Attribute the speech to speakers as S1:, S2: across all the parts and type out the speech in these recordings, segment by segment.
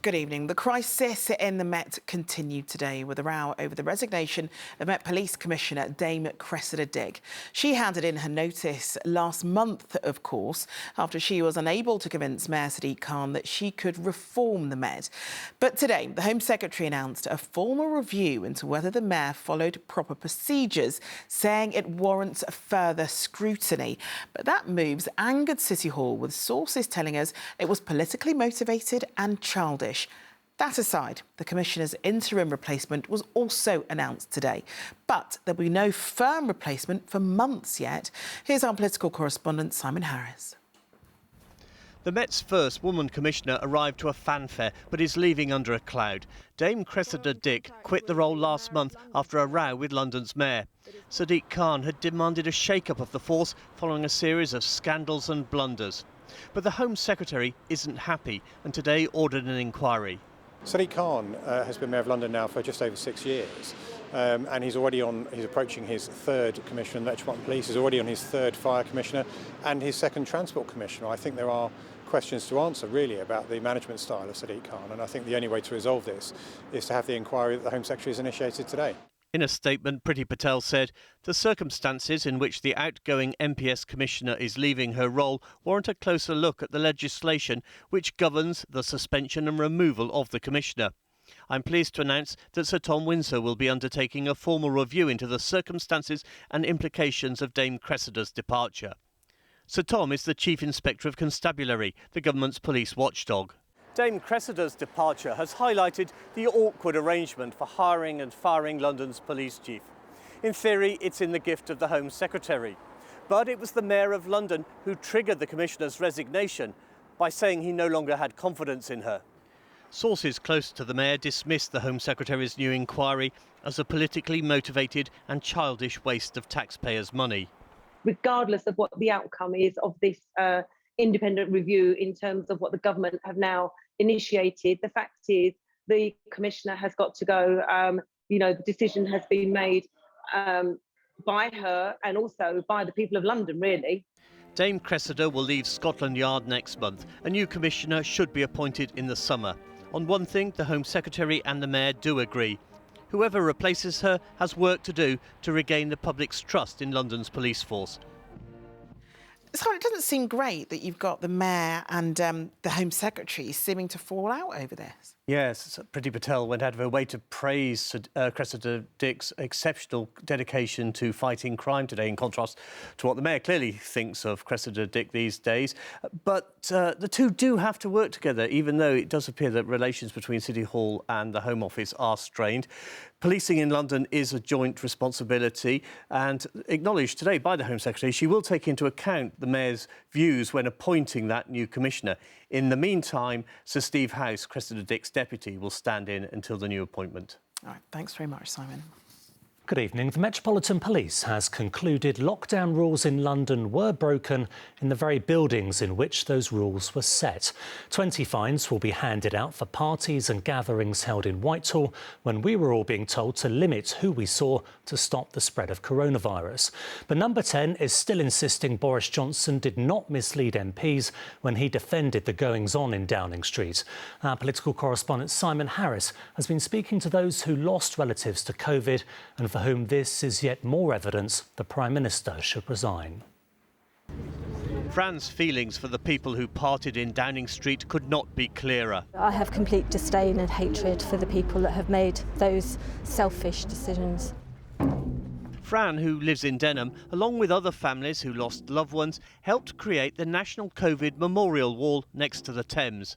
S1: Good evening. The crisis in the Met continued today with a row over the resignation of Met Police Commissioner Dame Cressida Dick. She handed in her notice last month, of course, after she was unable to convince Mayor Sadiq Khan that she could reform the Met. But today, the Home Secretary announced a formal review into whether the Mayor followed proper procedures, saying it warrants further scrutiny. But that move's angered City Hall, with sources telling us it was politically motivated and childish. That aside, the Commissioner's interim replacement was also announced today. But there'll be no firm replacement for months yet. Here's our political correspondent, Simon Harris.
S2: The Met's first woman commissioner arrived to a fanfare, but is leaving under a cloud. Dame Cressida Dick quit the role last month after a row with London's mayor. Sadiq Khan had demanded a shake-up of the force following a series of scandals and blunders. But the Home Secretary isn't happy and today ordered an inquiry.
S3: Sadiq Khan has been Mayor of London now for just over 6 years, and he's approaching his third Commissioner in the Metropolitan Police, he's already on his third Fire Commissioner and his second Transport Commissioner. I think there are questions to answer really about the management style of Sadiq Khan, and I think the only way to resolve this is to have the inquiry that the Home Secretary has initiated today.
S2: In a statement, Priti Patel said, the circumstances in which the outgoing MPS Commissioner is leaving her role warrant a closer look at the legislation which governs the suspension and removal of the Commissioner. I'm pleased to announce that Sir Tom Winsor will be undertaking a formal review into the circumstances and implications of Dame Cressida's departure. Sir Tom is the Chief Inspector of Constabulary, the government's police watchdog. Dame Cressida's departure has highlighted the awkward arrangement for hiring and firing London's police chief. In theory, it's in the gift of the Home Secretary. But it was the Mayor of London who triggered the Commissioner's resignation by saying he no longer had confidence in her. Sources close to the Mayor dismissed the Home Secretary's new inquiry as a politically motivated and childish waste of taxpayers' money.
S4: Regardless of what the outcome is of this independent review in terms of what the government have now initiated, the fact is the Commissioner has got to go. The decision has been made by her and also by the people of London, really.
S2: Dame Cressida will leave Scotland Yard next month. A new Commissioner should be appointed in the summer. On one thing, the Home Secretary and the Mayor do agree. Whoever replaces her has work to do to regain the public's trust in London's police force.
S1: So it doesn't seem great that you've got the Mayor and the Home Secretary seeming to fall out over this.
S2: Yes, Priti Patel went out of her way to praise Cressida Dick's exceptional dedication to fighting crime today, in contrast to what the Mayor clearly thinks of Cressida Dick these days. But the two do have to work together, even though it does appear that relations between City Hall and the Home Office are strained. Policing in London is a joint responsibility and acknowledged today by the Home Secretary. She will take into account the Mayor's views when appointing that new Commissioner. In the meantime, Sir Steve House, Cressida Dick's deputy, will stand in until the new appointment.
S1: All right, thanks very much, Simon.
S5: Good evening. The Metropolitan Police has concluded lockdown rules in London were broken in the very buildings in which those rules were set. 20 fines will be handed out for parties and gatherings held in Whitehall when we were all being told to limit who we saw to stop the spread of coronavirus. But Number 10 is still insisting Boris Johnson did not mislead MPs when he defended the goings-on in Downing Street. Our political correspondent Simon Harris has been speaking to those who lost relatives to COVID and for whom this is yet more evidence the Prime Minister should resign.
S2: Fran's feelings for the people who parted in Downing Street could not be clearer.
S6: I have complete disdain and hatred for the people that have made those selfish decisions.
S2: Fran, who lives in Denham, along with other families who lost loved ones, helped create the National COVID Memorial Wall next to the Thames.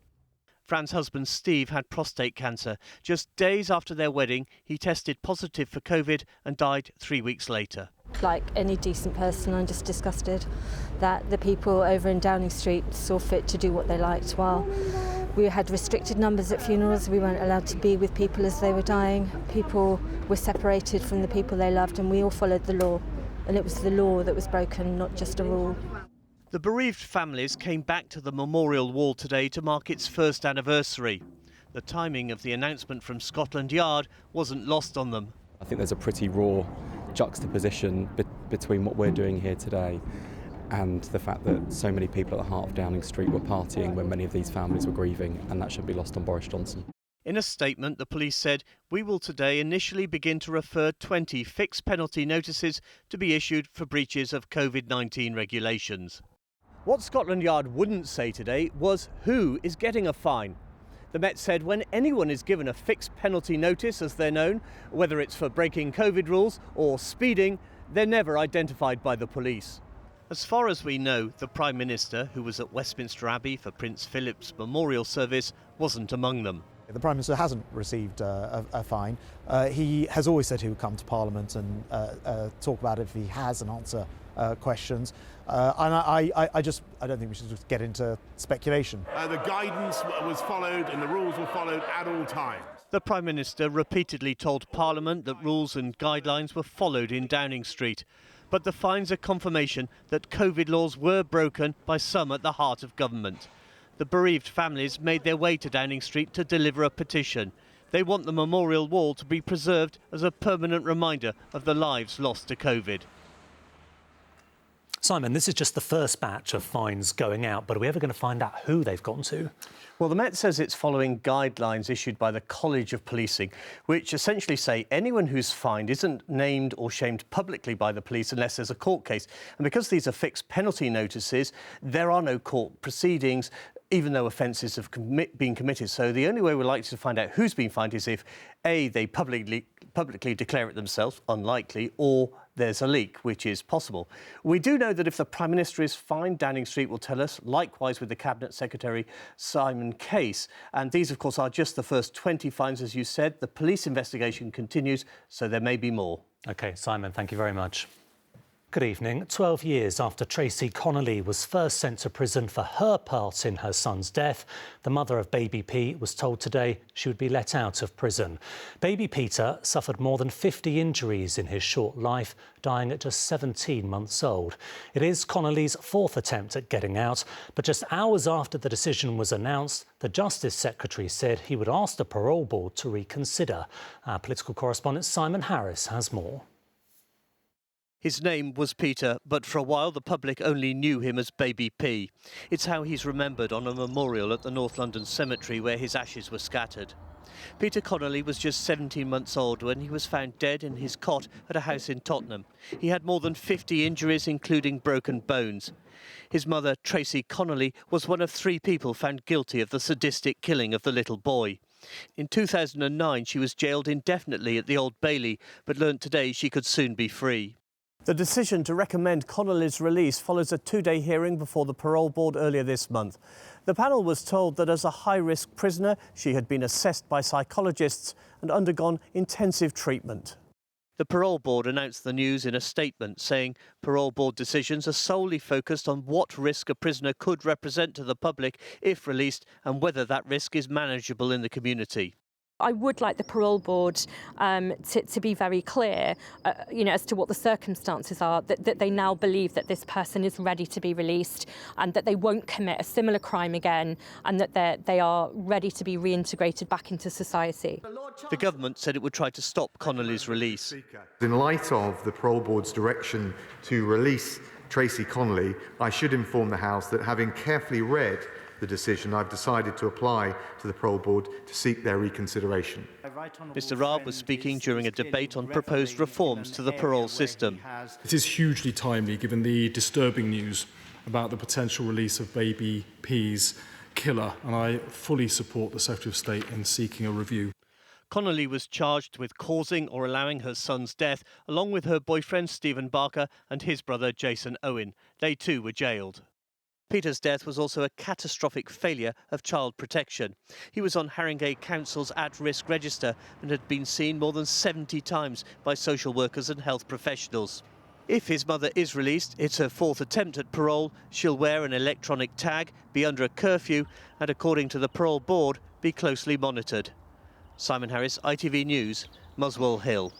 S2: Fran's husband Steve had prostate cancer. Just days after their wedding, he tested positive for COVID and died 3 weeks later.
S6: Like any decent person, I'm just disgusted that the people over in Downing Street saw fit to do what they liked while we had restricted numbers at funerals. We weren't allowed to be with people as they were dying. People were separated from the people they loved and we all followed the law. And it was the law that was broken, not just a rule.
S2: The bereaved families came back to the memorial wall today to mark its first anniversary. The timing of the announcement from Scotland Yard wasn't lost on them.
S7: I think there's a pretty raw juxtaposition between what we're doing here today and the fact that so many people at the heart of Downing Street were partying when many of these families were grieving, and that should be lost on Boris Johnson.
S2: In a statement, the police said, "We will today initially begin to refer 20 fixed penalty notices to be issued for breaches of COVID-19 regulations." What Scotland Yard wouldn't say today was who is getting a fine. The Met said when anyone is given a fixed penalty notice, as they're known, whether it's for breaking COVID rules or speeding, they're never identified by the police. As far as we know, the Prime Minister, who was at Westminster Abbey for Prince Philip's memorial service, wasn't among them.
S8: The Prime Minister hasn't received a fine. He has always said he would come to Parliament and talk about it if he has and answer questions. And I don't think we should just get into speculation.
S9: The guidance was followed and the rules were followed at all times.
S2: The Prime Minister repeatedly told Parliament that rules and guidelines were followed in Downing Street. But the fines are confirmation that COVID laws were broken by some at the heart of government. The bereaved families made their way to Downing Street to deliver a petition. They want the memorial wall to be preserved as a permanent reminder of the lives lost to COVID.
S5: Simon, this is just the first batch of fines going out, but are we ever going to find out who they've gone to?
S2: Well, the Met says it's following guidelines issued by the College of Policing, which essentially say anyone who's fined isn't named or shamed publicly by the police unless there's a court case. And because these are fixed penalty notices, there are no court proceedings, even though offences have been committed. So the only way we're likely to find out who's been fined is if, A, they publicly declare it themselves, unlikely, or there's a leak, which is possible. We do know that if the Prime Minister is fined, Downing Street will tell us, likewise with the Cabinet Secretary Simon Case. And these, of course, are just the first 20 fines, as you said. The police investigation continues, so there may be more. OK, Simon, thank you very much. Good evening. 12 years after Tracy Connolly was first sent to prison for her part in her son's death, the mother of baby P was told today she would be let out of prison. Baby Peter suffered more than 50 injuries in his short life, dying at just 17 months old. It is Connolly's fourth attempt at getting out, but just hours after the decision was announced, the Justice Secretary said he would ask the parole board to reconsider. Our political correspondent Simon Harris has more. His name was Peter, but for a while the public only knew him as Baby P. It's how he's remembered on a memorial at the North London cemetery where his ashes were scattered. Peter Connolly was just 17 months old when he was found dead in his cot at a house in Tottenham. He had more than 50 injuries, including broken bones. His mother, Tracy Connolly, was one of 3 people found guilty of the sadistic killing of the little boy. In 2009, she was jailed indefinitely at the Old Bailey, but learnt today she could soon be free. The decision to recommend Connolly's release follows a 2-day hearing before the parole board earlier this month. The panel was told that as a high-risk prisoner, she had been assessed by psychologists and undergone intensive treatment. The parole board announced the news in a statement saying parole board decisions are solely focused on what risk a prisoner could represent to the public if released and whether that risk is manageable in the community.
S10: I would like the parole board to be very clear, as to what the circumstances are, that they now believe that this person is ready to be released and that they won't commit a similar crime again and that they are ready to be reintegrated back into society.
S2: The government said it would try to stop Connolly's release.
S11: In light of the parole board's direction to release Tracy Connolly, I should inform the House that having carefully read the decision, I've decided to apply to the parole board to seek their reconsideration.
S2: Mr Raab was speaking during a debate on proposed reforms to the parole system.
S12: It is hugely timely given the disturbing news about the potential release of baby P's killer, and I fully support the Secretary of State in seeking a review.
S2: Connolly was charged with causing or allowing her son's death, along with her boyfriend Stephen Barker and his brother Jason Owen. They too were jailed. Peter's death was also a catastrophic failure of child protection. He was on Haringey Council's at-risk register and had been seen more than 70 times by social workers and health professionals. If his mother is released, it's her fourth attempt at parole. She'll wear an electronic tag, be under a curfew and, according to the parole board, be closely monitored. Simon Harris, ITV News, Muswell Hill.